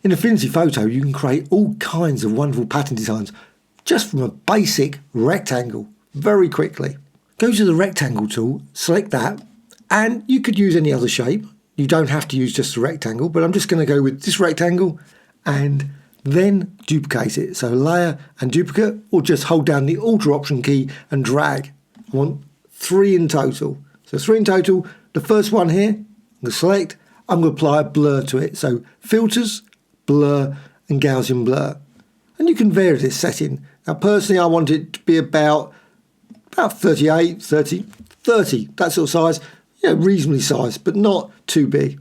In Affinity Photo, you can create all kinds of wonderful pattern designs just from a basic rectangle very quickly. Go to the rectangle tool, select that, and you could use any other shape. You don't have to use just a rectangle, but I'm just going to go with this rectangle and then duplicate it. So layer and duplicate, or just hold down the Alt or Option key and drag. I want 3 in total. So 3 in total. The first one here, I'm going to select, I'm going to apply a blur to it. So filters, blur and Gaussian blur. And you can vary this setting. Now personally I want it to be about 38, 30, that sort of size. Reasonably sized, but not too big.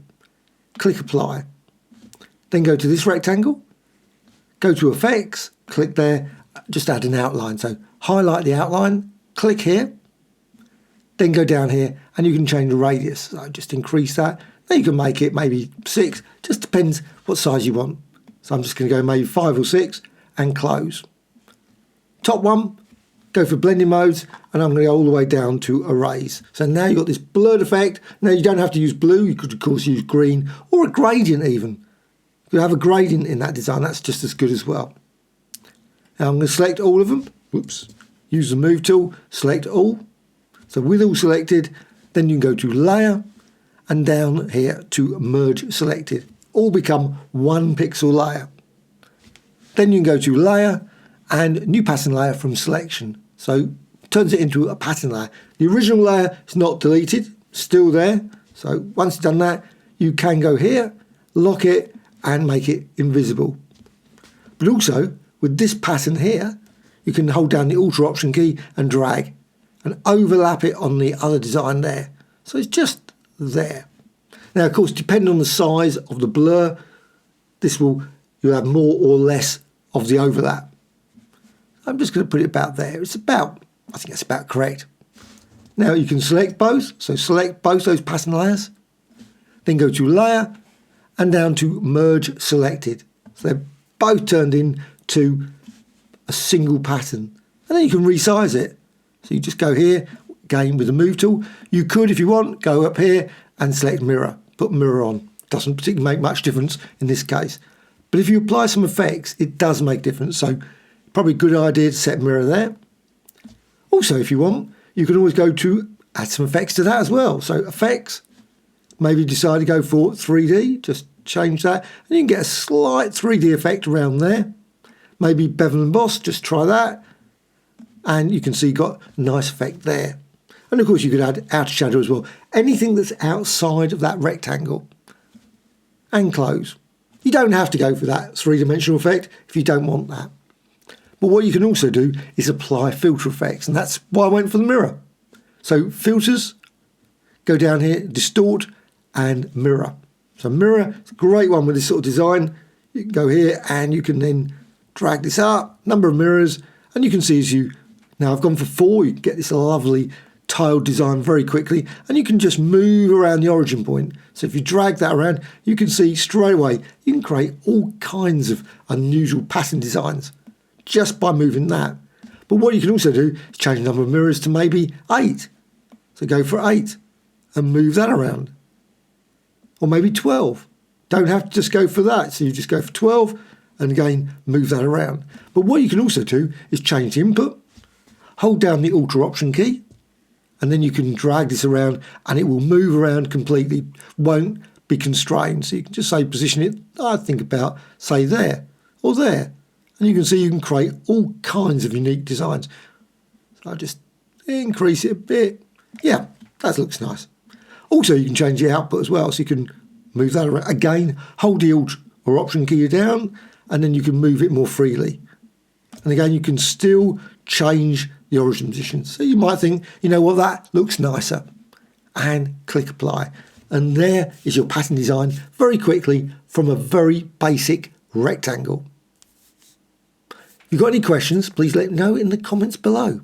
Click apply. Then go to this rectangle, go to effects, click there, just add an outline. So highlight the outline, click here, then go down here and you can change the radius. So just increase that. Then you can make it maybe 6, just depends what size you want. So I'm just going to go maybe 5 or 6 and close. Top one, go for blending modes, and I'm going to go all the way down to erase. So now you've got this blurred effect. Now you don't have to use blue, you could of course use green or a gradient even. You have a gradient in that design, that's just as good as well. Now I'm going to select all of them. Whoops. Use the move tool, select all. So with all selected, then you can go to layer and down here to merge selected. All become 1 pixel layer. Then you can go to layer and new pattern layer from selection. So turns it into a pattern layer. The original layer is not deleted, still there. So once you've done that, you can go here, lock it and make it invisible. But also with this pattern here, you can hold down the Alt or Option key and drag and overlap it on the other design there. So it's just there. Now of course, depending on the size of the blur, you'll have more or less of the overlap. I'm just going to put it about there. I think that's about correct. Now you can select both. So select both those pattern layers. Then go to layer and down to merge selected. So they're both turned into a single pattern. And then you can resize it. So you just go here, again with the move tool. You could, if you want, go up here and select mirror. Put mirror on. Doesn't particularly make much difference in this case. But if you apply some effects, it does make a difference. So probably a good idea to set mirror there. Also, if you want, you can always go to add some effects to that as well. So effects, maybe decide to go for 3D, just change that. And you can get a slight 3D effect around there. Maybe bevel and emboss, just try that. And you can see you've got a nice effect there. And of course you could add outer shadow as well. Anything that's outside of that rectangle. And close. You don't have to go for that 3-dimensional effect if you don't want that. But what you can also do is apply filter effects, and that's why I went for the mirror. So filters, go down here, distort and mirror. So mirror, it's a great one with this sort of design. You can go here and you can then drag this up, number of mirrors, and you can see now I've gone for 4, you can get this lovely tiled design very quickly, and you can just move around the origin point. So if you drag that around, you can see straight away, you can create all kinds of unusual pattern designs just by moving that. But what you can also do is change the number of mirrors to maybe 8. So go for 8 and move that around. Or maybe 12. Don't have to just go for that. So you just go for 12 and again move that around. But what you can also do is change the input, hold down the Alt or Option key, and then you can drag this around and it will move around completely, won't be constrained. So you can just say position it, I think about say there or there. And you can see you can create all kinds of unique designs. So I'll just increase it a bit. Yeah, that looks nice. Also, you can change the output as well. So you can move that around. Again, hold the Alt or Option key down and then you can move it more freely. And again, you can still change the origin position. So you might think, you know what, that looks nicer. And click apply. And there is your pattern design very quickly from a very basic rectangle. If you've got any questions, please let me know in the comments below.